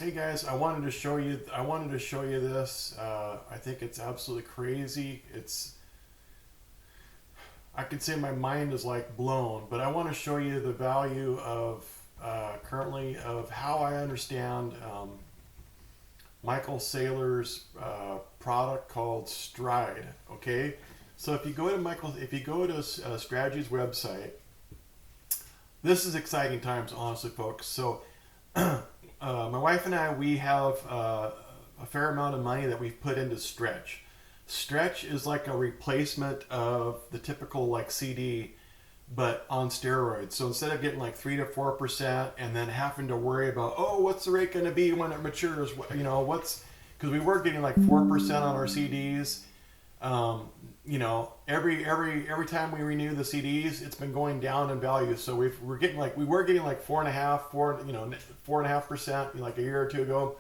Hey guys, I wanted to show you this. I think it's absolutely crazy. I could say my mind is like blown, but I want to show you the value of currently of how I understand Michael Saylor's product called STRD. Okay, so if you go to Strategy's website, this is exciting times, honestly, folks. So my wife and I, we have a fair amount of money that we've put into Stretch. Stretch is like a replacement of the typical like CD, but on steroids. So instead of getting like 3 to 4% and then having to worry about, oh, what's the rate going to be when it matures? What's because we were getting like 4% on our CDs. Every time we renew the CDs, it's been going down in value. So we were getting like 4.5% like a year or two ago.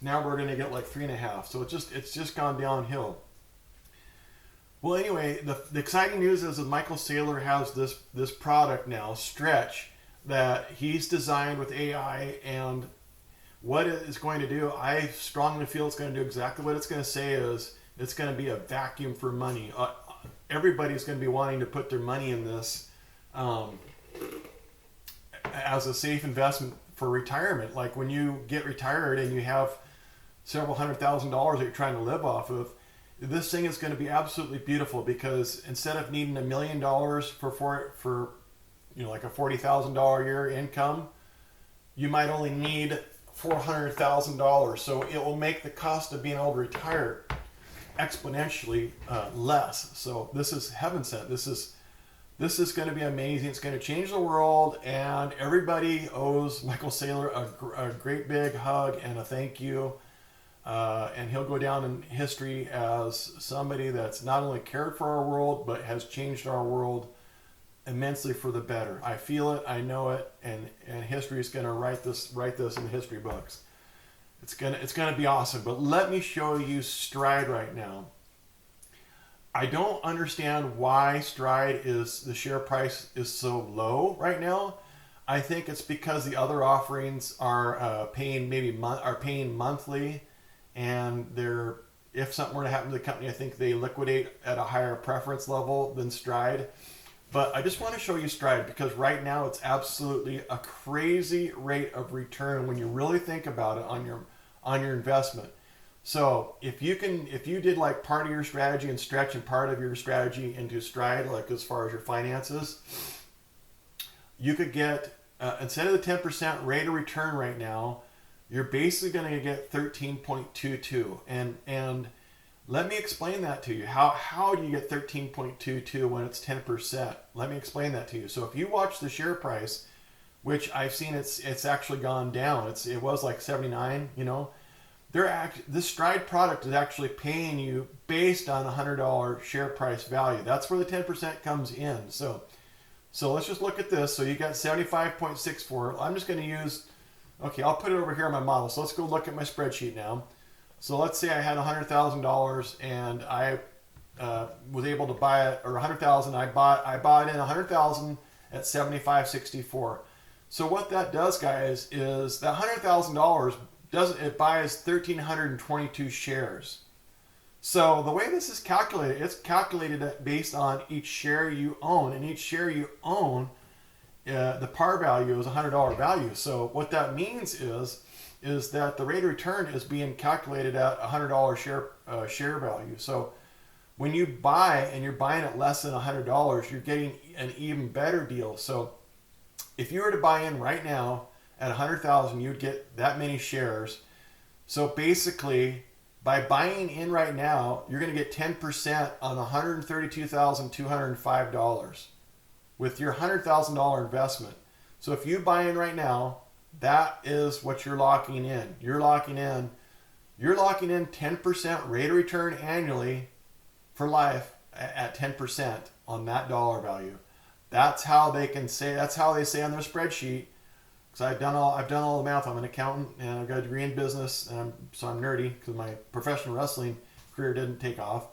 Now we're going to get like 3.5. So it's just gone downhill. Well, anyway, the exciting news is that Michael Saylor has this product now, Stretch, that he's designed with AI, and what it is going to do, I strongly feel it's going to do exactly what it's going to say is it's going to be a vacuum for money. Everybody's going to be wanting to put their money in this as a safe investment for retirement. Like when you get retired and you have several $100,000 that you're trying to live off of, this thing is going to be absolutely beautiful because instead of needing $1 million for like a $40,000 a year income, you might only need $400,000. So it will make the cost of being able to retire exponentially less. So this is heaven sent. This is going to be amazing. It's going to change the world, and everybody owes Michael Saylor a great big hug and a thank you. And he'll go down in history as somebody that's not only cared for our world, but has changed our world immensely for the better. I feel it, I know it, and history is going to write this in the history books. It's gonna be awesome. But let me show you STRD right now. I don't understand why the share price is so low right now. I think it's because the other offerings are paying monthly, and if something were to happen to the company, I think they liquidate at a higher preference level than STRD. But I just want to show you STRD because right now it's absolutely a crazy rate of return when you really think about it on your investment. So if you did like part of your strategy and Stretch and part of your strategy into STRD, like as far as your finances, you could get instead of the 10% rate of return right now, you're basically going to get 13.22. And let me explain that to you. How do you get 13.22 when it's 10%? Let me explain that to you. So if you watch the share price, which I've seen it's actually gone down. It was like 79, this STRD product is actually paying you based on $100 share price value. That's where the 10% comes in. So let's just look at this. So you got 75.64. I'm just going to use, okay, I'll put it over here on my model. So let's go look at my spreadsheet now. So let's say I had $100,000 and I was able to buy it, or $100,000. I bought in $100,000 at 75.64. So what that does, guys, is that $100,000 it buys 1,322 shares. So the way this is calculated, it's calculated based on each share you own, and each share you own, the par value is $100 value. So what that means is that the rate of return is being calculated at $100 share value. So when you buy and you're buying at less than $100, you're getting an even better deal. So if you were to buy in right now at 100,000, you'd get that many shares. So basically, by buying in right now, you're going to get 10% on $132,205 with your $100,000 investment. So if you buy in right now, that is what you're locking in. You're locking in 10% rate of return annually for life at 10% on that dollar value. That's how they say on their spreadsheet. Because I've done all the math. I'm an accountant and I've got a degree in business, and so I'm nerdy because my professional wrestling career didn't take off.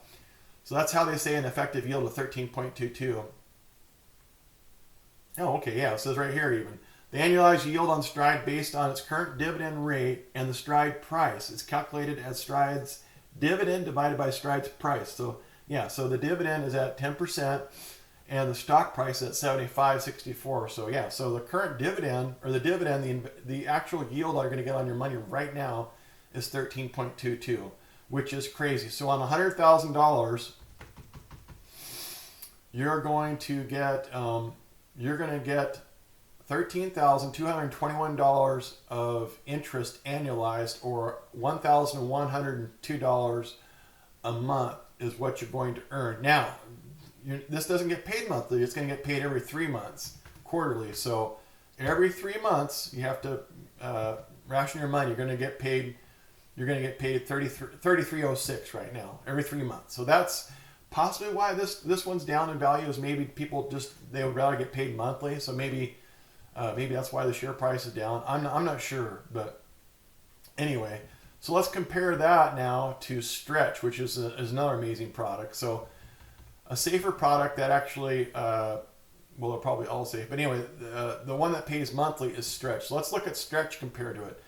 So that's how they say an effective yield of 13.22. Oh, okay, yeah, it says right here even. The annualized yield on STRD based on its current dividend rate and the STRD price. It's calculated as STRD's dividend divided by STRD's price. So yeah, so the dividend is at 10% and the stock price at 75.64. So yeah, so the current dividend, or the dividend, the actual yield that you're going to get on your money right now is 13.22, which is crazy. So on $100,000, you're going to get $13,221 of interest annualized, or $1,102 a month is what you're going to earn. Now, this doesn't get paid monthly. It's going to get paid every 3 months, quarterly. So every 3 months, you have to ration your money. You're going to get paid. You're going to get paid $33.06 right now, every 3 months. So that's possibly why this one's down in value. Is maybe people they would rather get paid monthly. So maybe that's why the share price is down. I'm not sure, but anyway. So let's compare that now to Stretch, which is another amazing product. So a safer product that actually, well, they're probably all safe. But anyway, the one that pays monthly is Stretch. So let's look at Stretch compared to it.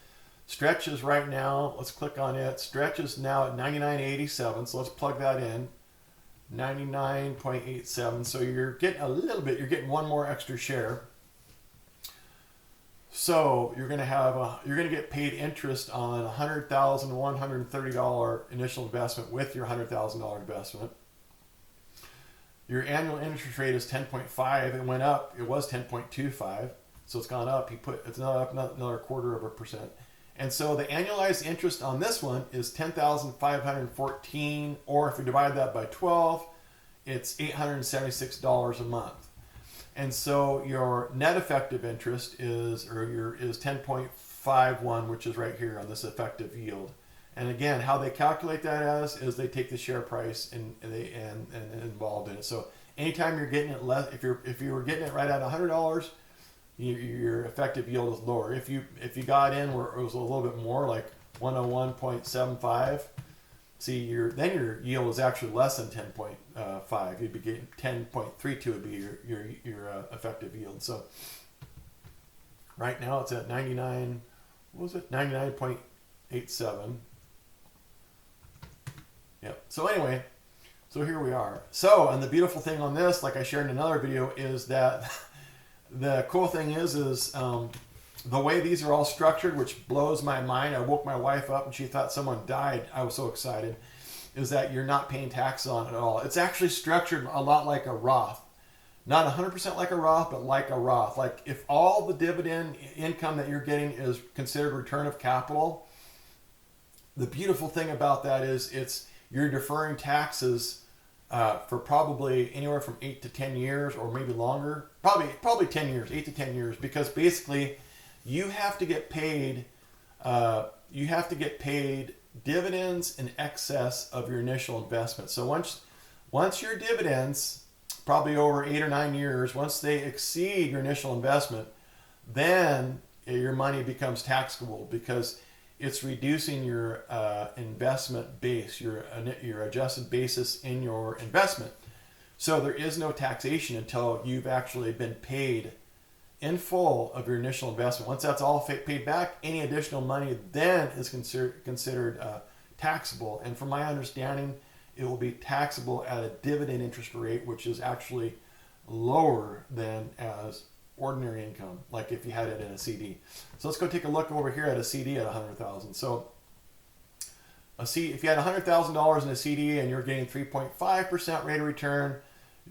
Stretch is right now, let's click on it. Stretch is now at 99.87. So let's plug that in. 99.87. So you're getting a little bit, you're getting one more extra share. So you're going to get paid interest on $100,130 initial investment with your $100,000 investment. Your annual interest rate is 10.5. It went up. It was 10.25. So it's gone up. It's up another 1/4%. And so the annualized interest on this one is $10,514, or if you divide that by 12, it's $876 a month. And so your net effective interest is 10.51, which is right here on this effective yield. And again, how they calculate that is they take the share price and involved in it. So anytime you're getting it less, if you were getting it right at $100, your effective yield is lower. If you got in where it was a little bit more, like 101.75, see, then your yield is actually less than 10.5. You'd be getting 10.32 would be your effective yield. So right now it's at 99. What was it? 99.87. Yep. So anyway, so here we are. So, and the beautiful thing on this, like I shared in another video, is that the cool thing is the way these are all structured, which blows my mind. I woke my wife up and she thought someone died. I was so excited. Is that you're not paying taxes on it at all. It's actually structured a lot like a Roth. Not 100% like a Roth, but like a Roth. Like if all the dividend income that you're getting is considered return of capital, the beautiful thing about that is you're deferring taxes for probably anywhere from 8 to 10 years, or maybe longer. Probably 10 years, 8 to 10 years, because basically you have to get paid. Dividends in excess of your initial investment. So once your dividends, probably over 8 or 9 years, once they exceed your initial investment, then your money becomes taxable, because it's reducing your investment base, your adjusted basis in your investment. So there is no taxation until you've actually been paid in full of your initial investment. Once that's all paid back, any additional money then is considered taxable. And from my understanding, it will be taxable at a dividend interest rate, which is actually lower than as ordinary income, like if you had it in a CD. So let's go take a look over here at a CD at $100,000. So if you had $100,000 in a CD and you're getting 3.5% rate of return,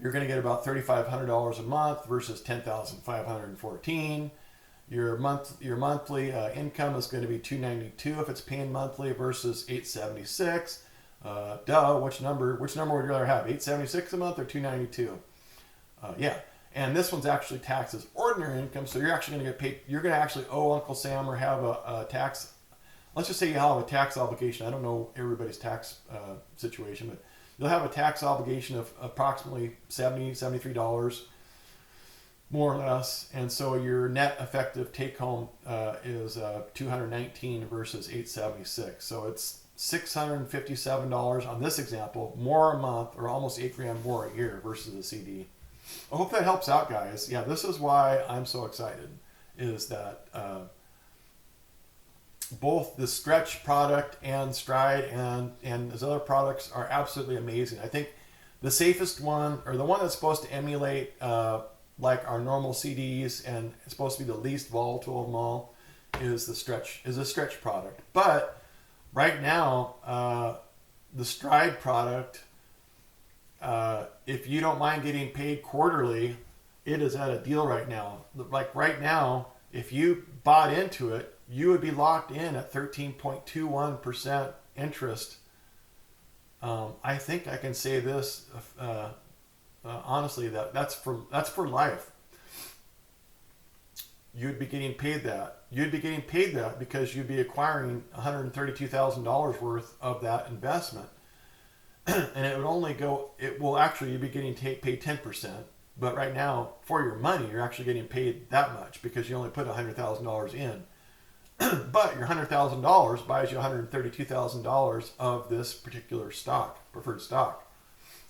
you're going to get about $3,500 a month versus $10,514. Your monthly income is going to be $292 if it's paying monthly versus $876. Which number would you rather have? $876 a month or $292? Yeah. And this one's actually taxed as ordinary income, so you're actually going to get paid. You're going to actually owe Uncle Sam or have a tax. Let's just say you have a tax obligation. I don't know everybody's tax situation, but you'll have a tax obligation of approximately $73, more or less. And so your net effective take home is $219 versus $876. So it's $657 on this example, more a month, or almost $8,000 more a year versus a CD. I hope that helps out, guys. Yeah, this is why I'm so excited. is that both the stretch product and stride and those other products are absolutely amazing. I think the safest one, or the one that's supposed to emulate like our normal CDs and it's supposed to be the least volatile of them all, is a stretch product. But right now, the stride product, if you don't mind getting paid quarterly, it is at a deal right now. Like right now, if you bought into it, you would be locked in at 13.21% interest. I think I can say this honestly, that's for life. You'd be getting paid that. You'd be getting paid that because you'd be acquiring $132,000 worth of that investment. And it will actually, you'd be getting paid 10%. But right now, for your money, you're actually getting paid that much because you only put $100,000 in. But your $100,000 buys you $132,000 of this particular stock, preferred stock.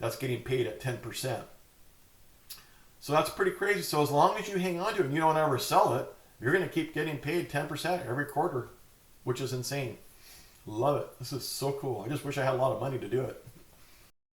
That's getting paid at 10%. So that's pretty crazy. So as long as you hang on to it and you don't ever sell it, you're going to keep getting paid 10% every quarter, which is insane. Love it. This is so cool. I just wish I had a lot of money to do it.